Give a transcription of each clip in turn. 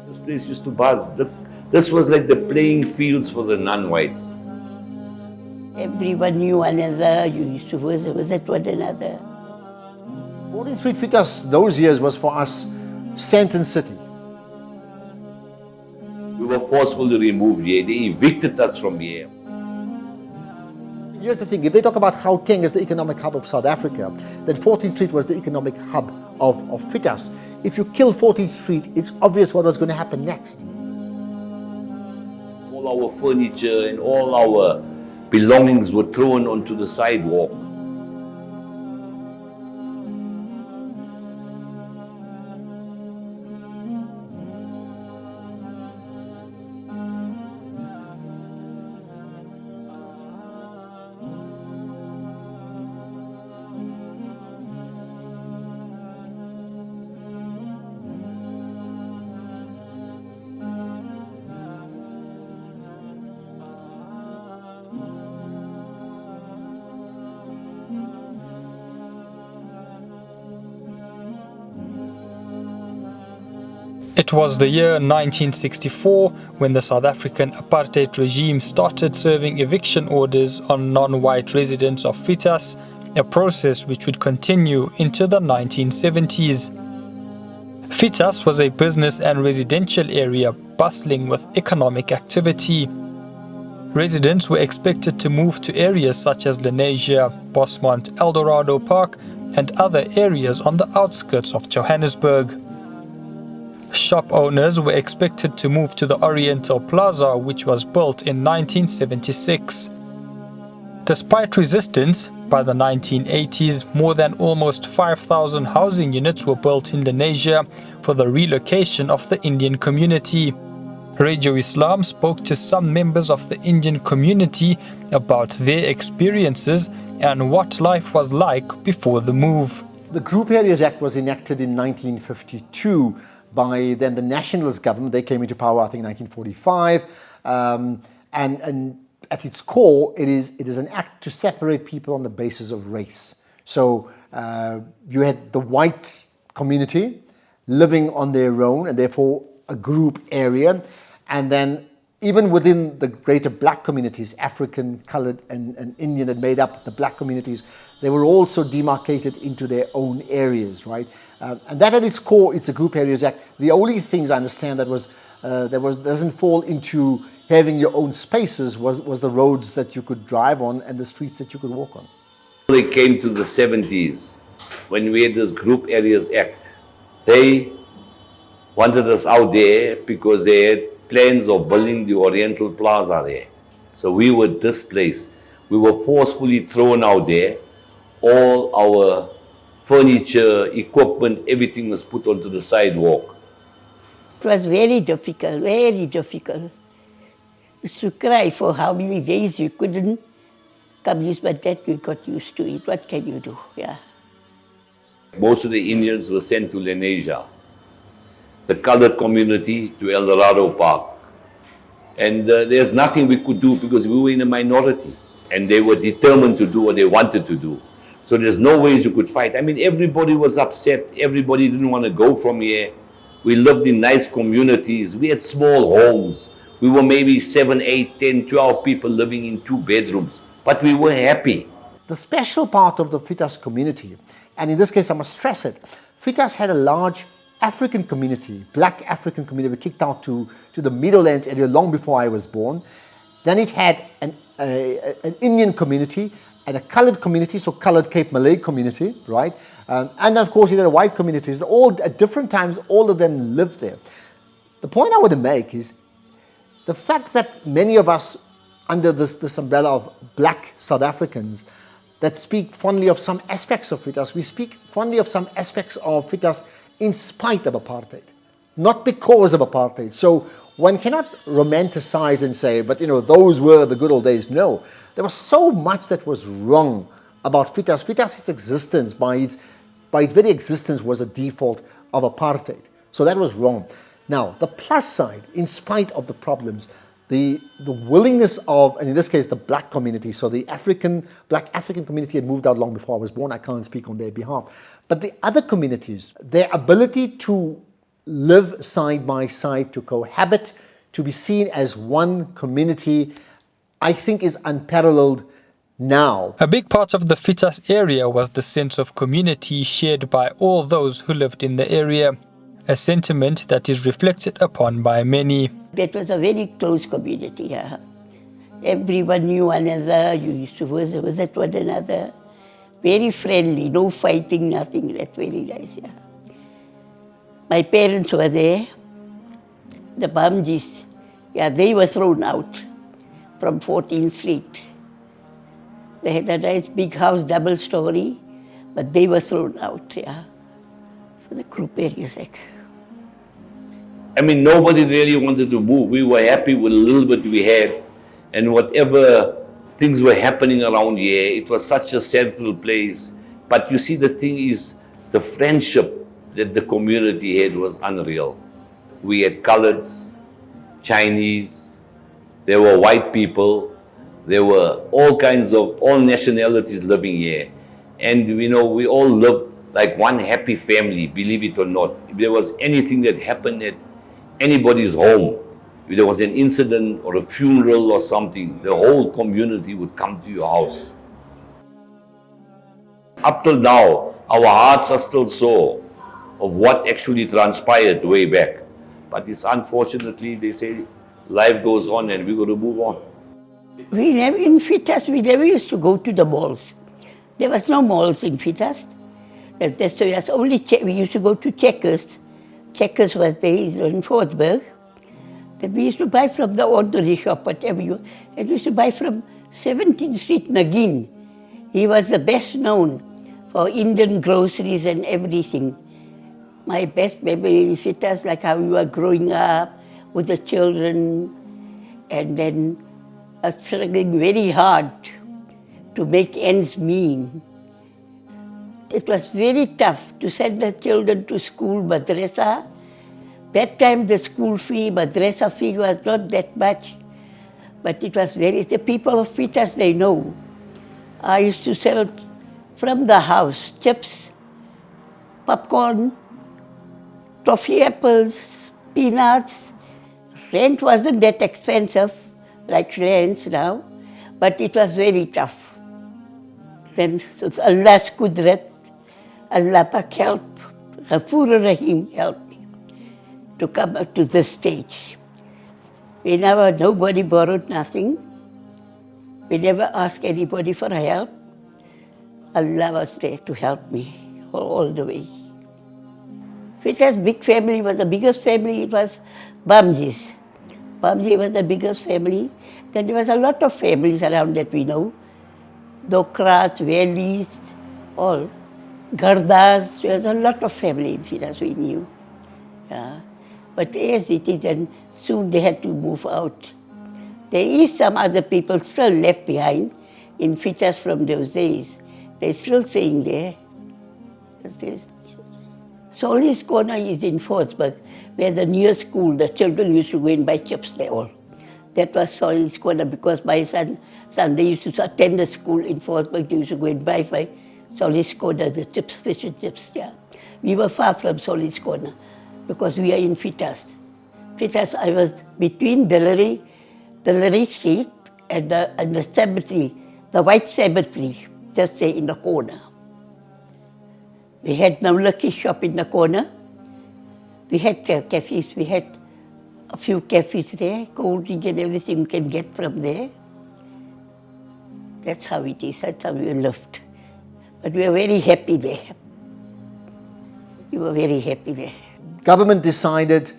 This place used to buzz. This was like the playing fields for the non-whites. Everyone knew one another. You used to visit one another. 14th Street Fietas, those years, was for us Sandton City. We were forcefully removed here. They evicted us from here. Here's the thing, if they talk about Gauteng as the economic hub of South Africa, then 14th Street was the economic hub of Fietas. If you kill 14th Street, it's obvious what was going to happen next. All our furniture and all our belongings were thrown onto the sidewalk. It was the year 1964 when the South African Apartheid regime started serving eviction orders on non-white residents of Fietas, a process which would continue into the 1970s. Fietas was a business and residential area bustling with economic activity. Residents were expected to move to areas such as Lenasia, Bosmont, Eldorado Park, and other areas on the outskirts of Johannesburg. Shop owners were expected to move to the Oriental Plaza, which was built in 1976. Despite resistance, by the 1980s, more than almost 5,000 housing units were built in Lenasia for the relocation of the Indian community. Radio Islam spoke to some members of the Indian community about their experiences and what life was like before the move. The Group Areas Act was enacted in 1952 by then the nationalist government. They came into power, I think, in 1945. And at its core, it is an act to separate people on the basis of race. So you had the white community living on their own, and therefore a group area. And then even within the greater black communities, African, colored, and Indian, that made up the black communities, they were also demarcated into their own areas, right? And that at its core, it's a Group Areas Act. The only things I understand that doesn't fall into having your own spaces was the roads that you could drive on and the streets that you could walk on. They came to the 70s when we had this Group Areas Act. They wanted us out there because they had plans of building the Oriental Plaza there. So we were displaced. We were forcefully thrown out there. All our furniture, equipment, everything was put onto the sidewalk. It was very difficult, very difficult. Used to cry for how many days you couldn't come use, but that we got used to it. What can you do? Yeah. Most of the Indians were sent to Lenasia, the colored community to Eldorado Park. And there's nothing we could do because we were in a minority and they were determined to do what they wanted to do. So there's no ways you could fight. I mean, everybody was upset. Everybody didn't want to go from here. We lived in nice communities. We had small homes. We were maybe 7, 8, 10, 12 people living in 2 bedrooms. But we were happy. The special part of the Fietas community, and in this case I must stress it, Fietas had a large African community, black African community. We kicked out to the Meadowlands area long before I was born. Then it had an Indian community and a colored community, so colored Cape Malay community, right? And then of course it had a white community. All at different times, all of them lived there. The point I want to make is the fact that many of us under this umbrella of black South Africans that speak fondly of some aspects of Fietas, we speak fondly of some aspects of Fietas in spite of apartheid, not because of apartheid. So one cannot romanticize and say, but those were the good old days. No, there was so much that was wrong about Fietas. Fietas' existence, by its very existence, was a default of apartheid. So that was wrong. Now, the plus side, in spite of the problems, the willingness of, and in this case, the black community, so the black African community had moved out long before I was born. I can't speak on their behalf. But the other communities, their ability to live side by side, to cohabit, to be seen as one community, I think is unparalleled now. A big part of the Fietas area was the sense of community shared by all those who lived in the area, a sentiment that is reflected upon by many. That was a very close community. Yeah. Everyone knew one another, you used to visit one another. Very friendly, no fighting, nothing. That's very nice. Yeah. My parents were there, the Bamjis. Yeah, they were thrown out from 14th Street. They had a nice big house, double story, but they were thrown out, yeah, for the group area's sake. I mean, nobody really wanted to move. We were happy with a little bit we had, and whatever things were happening around here, it was such a central place. But you see, the thing is, the friendship that the community had was unreal. We had coloreds, Chinese, there were white people, there were all kinds of, all nationalities living here. And you know, we all lived like one happy family, believe it or not. If there was anything that happened at anybody's home, if there was an incident or a funeral or something, the whole community would come to your house. Up till now, our hearts are still sore of what actually transpired way back. But it's unfortunately, they say, life goes on and we're going to move on. We never, in Fietas, we never used to go to the malls. There was no malls in Fietas. That's only, we used to go to Checkers. Checkers was there in Fordsburg. That we used to buy from the ordinary shop, whatever you, and we used to buy from 17th Street Nagin. He was the best known for Indian groceries and everything. My best memory in Fietas, like how we were growing up with the children, and then struggling very hard to make ends meet. It was very tough to send the children to school, madrasa. That time the school fee, madrasa fee was not that much, but it was very, the people of Fietas, they know. I used to sell from the house chips, popcorn, toffee apples, peanuts. Rent wasn't that expensive like rents now, but it was very tough. Then Allah's kudrat, Allah Pak help, Ghafoor Rahim helped me to come up to this stage. We never, nobody borrowed nothing. We never asked anybody for help. Allah was there to help me all the way. Fietas' big family was the biggest family, it was Bamjis. Bamji was the biggest family. Then there was a lot of families around that we know. Dokras, Velis, all. Gardas, there was a lot of family in Fietas we knew. Yeah. But as it is, and soon they had to move out. There is some other people still left behind in Fietas from those days. They're still staying there. Solis Corner is in Fordsburg, where the near school, the children used to go and buy chips there all. That was Solis Corner because my son, they used to attend the school in Fordsburg, they used to go and buy Solis Corner, the chips, fish and chips, yeah. We were far from Solis Corner because we are in Fietas. Fietas, I was between Dillery Street and the cemetery, the white cemetery, just there in the corner. We had Namlaki shop in the corner. We had cafes, we had a few cafes there, cold drink and everything you can get from there. That's how it is, that's how we lived. But we were very happy there. We were very happy there. Government decided,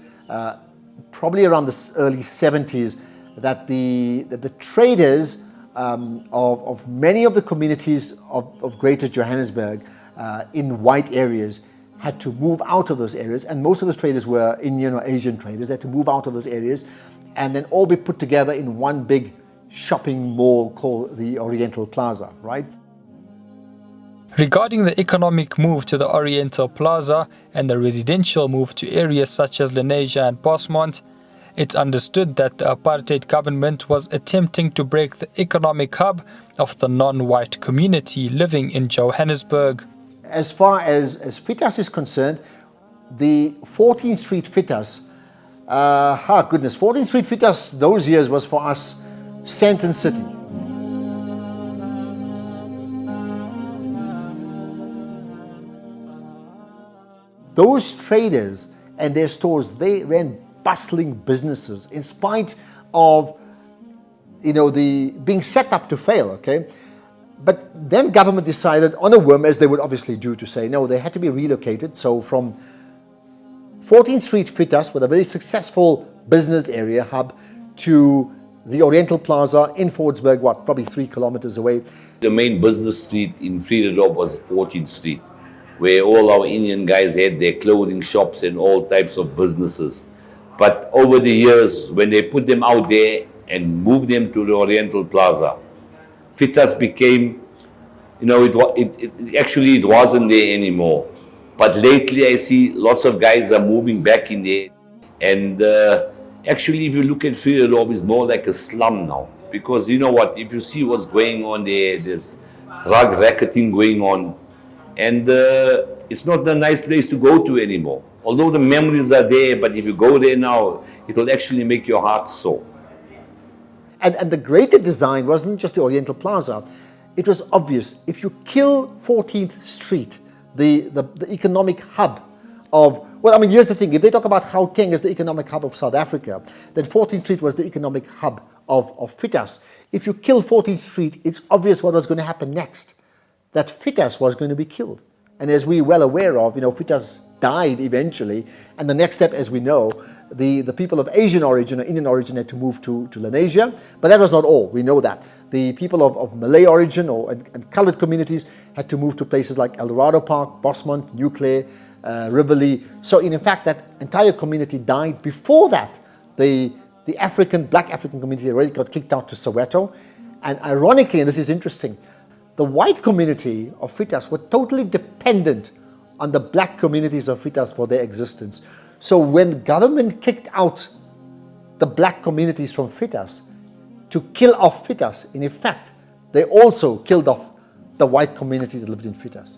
probably around the early 70s, that the traders of many of the communities of Greater Johannesburg in white areas had to move out of those areas, and most of those traders were Indian or Asian traders. They had to move out of those areas and then all be put together in one big shopping mall called the Oriental Plaza, right? Regarding the economic move to the Oriental Plaza and the residential move to areas such as Lenasia and Passmont, it's understood that the apartheid government was attempting to break the economic hub of the non-white community living in Johannesburg. As far as Fietas is concerned, the 14th Street Fietas, 14th Street Fietas those years was for us Sandton City. Those traders and their stores, they ran bustling businesses in spite of, the being set up to fail, okay? But then government decided on a whim, as they would obviously do, to say no, they had to be relocated. So from 14th Street Fietas, with a very successful business area hub, to the Oriental Plaza in Fordsburg, probably 3 kilometers away. The main business street in Vredendorp was 14th Street, where all our Indian guys had their clothing shops and all types of businesses. But over the years, when they put them out there and moved them to the Oriental Plaza, Fietas became, it wasn't there anymore. But lately I see lots of guys are moving back in there. And actually, if you look at Vredendorp, it's more like a slum now. Because you know what, if you see what's going on there, there's drug racketing going on. And it's not a nice place to go to anymore. Although the memories are there, but if you go there now, it will actually make your heart sore. And the greater design wasn't just the Oriental Plaza. It was obvious. If you kill 14th Street, the economic hub of, here's the thing. If they talk about Gauteng as the economic hub of South Africa, then 14th Street was the economic hub of Fietas. If you kill 14th Street, it's obvious what was going to happen next. That Fietas was going to be killed. And as we're well aware of, Fietas died eventually. And the next step, as we know, the people of Asian origin or Indian origin had to move to Lenasia. But that was not all. We know that. The people of Malay origin and colored communities had to move to places like El Dorado Park, Bosmont, New Clare, Rivoli. So in fact, that entire community died. Before that, the black African community already got kicked out to Soweto. And ironically, and this is interesting, the white community of Fietas were totally dependent on the black communities of Fietas for their existence. So when government kicked out the black communities from Fietas to kill off Fietas, in effect, they also killed off the white community that lived in Fietas.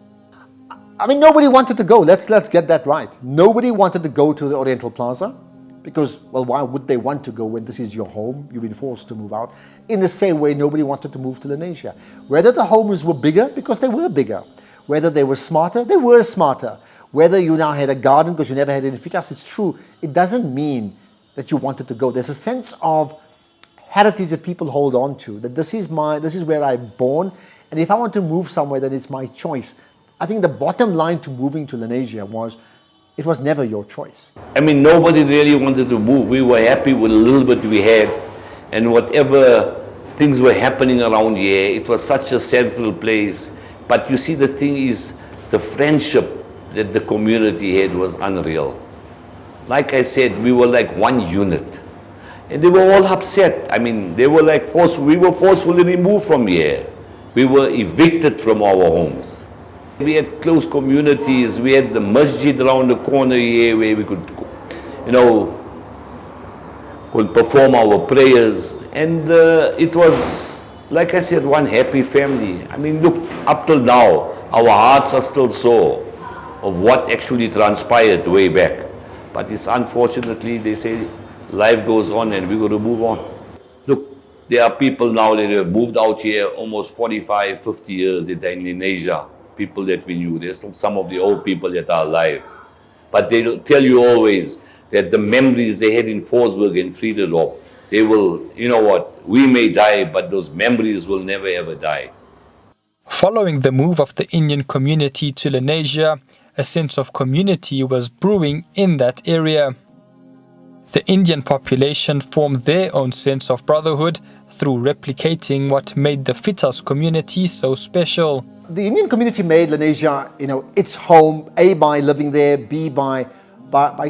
Nobody wanted to go. Let's get that right. Nobody wanted to go to the Oriental Plaza because, why would they want to go when this is your home? You've been forced to move out. In the same way, nobody wanted to move to Lenasia. Whether the homes were bigger, because they were bigger. Whether they were smarter, they were smarter. Whether you now had a garden because you never had it in Fietas, it's true. It doesn't mean that you wanted to go. There's a sense of heritage that people hold on to, that this is where I'm born, and if I want to move somewhere, then it's my choice. I think the bottom line to moving to Lenasia was, it was never your choice. Nobody really wanted to move. We were happy with a little bit we had, and whatever things were happening around here, it was such a central place. But you see, the thing is, the friendship that the community had was unreal. Like I said, we were like one unit. And they were all upset. They were like we were forcefully removed from here. We were evicted from our homes. We had close communities. We had the masjid around the corner here where we could, could perform our prayers. And it was, like I said, one happy family. Look, up till now, our hearts are still sore of what actually transpired way back. But it's unfortunately, they say, life goes on and we're going to move on. Look, there are people now that have moved out here almost 45, 50 years in Asia. People that we knew. There's still some of the old people that are alive. But they'll tell you always that the memories they had in Fordsburg and Vredendorp, they will, we may die, but those memories will never ever die. Following the move of the Indian community to Lenasia, a sense of community was brewing in that area. The Indian population formed their own sense of brotherhood through replicating what made the Fietas community so special. The Indian community made Lenasia, its home, A, by living there, B, by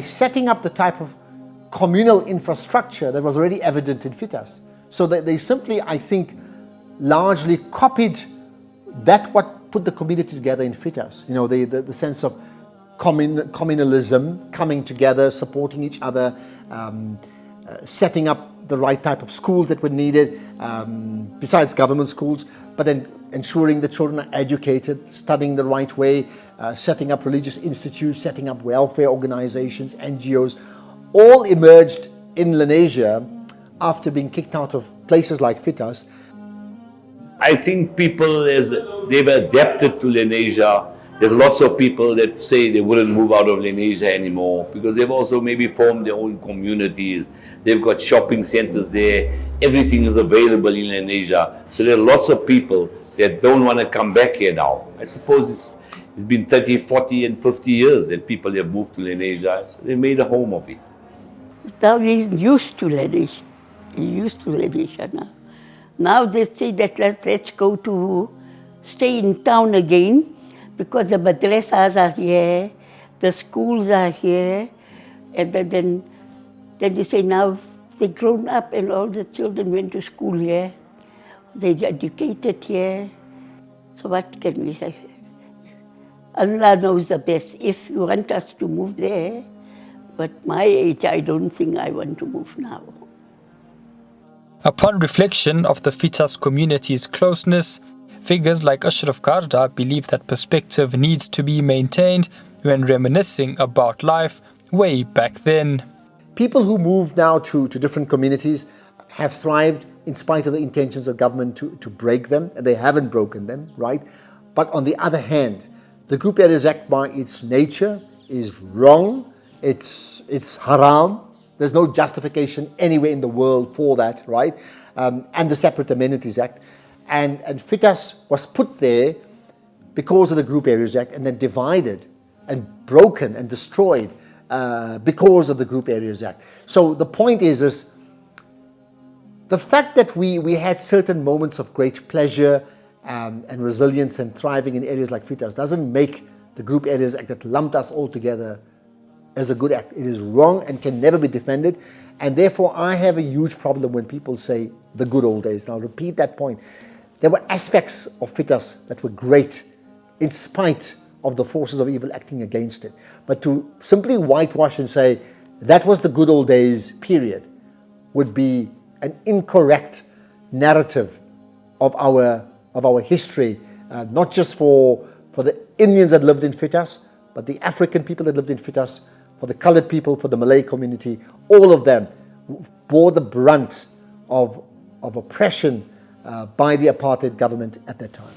setting up the type of communal infrastructure that was already evident in Fietas. So they simply, I think, largely copied what put the community together in Fietas. The sense of communalism, coming together, supporting each other, setting up the right type of schools that were needed, besides government schools, but then ensuring the children are educated, studying the right way, setting up religious institutes, setting up welfare organizations, NGOs, all emerged in Lenasia after being kicked out of places like Fietas. I think people, as they've adapted to Lenasia, there's lots of people that say they wouldn't move out of Lenasia anymore because they've also maybe formed their own communities. They've got shopping centers there. Everything is available in Lenasia. So there are lots of people that don't want to come back here now. I suppose it's been 30, 40 and 50 years that people have moved to Lenasia. So they made a home of it. Now we're used to Lenasia. We're used to Lenasia now. Now they say that let's go to stay in town again because the madrasas are here, the schools are here, and then they say now they're grown up and all the children went to school here, they're educated here. So what can we say? Allah knows the best. If you want us to move there, but my age, I don't think I want to move now. Upon reflection of the Fietas community's closeness, figures like Ashraf Garda believe that perspective needs to be maintained when reminiscing about life way back then. People who move now to different communities have thrived in spite of the intentions of government to break them, and they haven't broken them, right? But on the other hand, the Group Areas Act by its nature is wrong, it's haram. There's no justification anywhere in the world for that, right? And the Separate Amenities Act. And Fietas was put there because of the Group Areas Act and then divided and broken and destroyed because of the Group Areas Act. So the point is this, the fact that we had certain moments of great pleasure and resilience and thriving in areas like Fietas doesn't make the Group Areas Act that lumped us all together as a good act. It is wrong and can never be defended, and therefore I have a huge problem when people say the good old days. And I'll repeat that point. There were aspects of Fietas that were great in spite of the forces of evil acting against it. But to simply whitewash and say that was the good old days, period, would be an incorrect narrative of our history, not just for the Indians that lived in Fietas, but the African people that lived in Fietas, for the colored people, for the Malay community. All of them bore the brunt of oppression by the apartheid government at that time.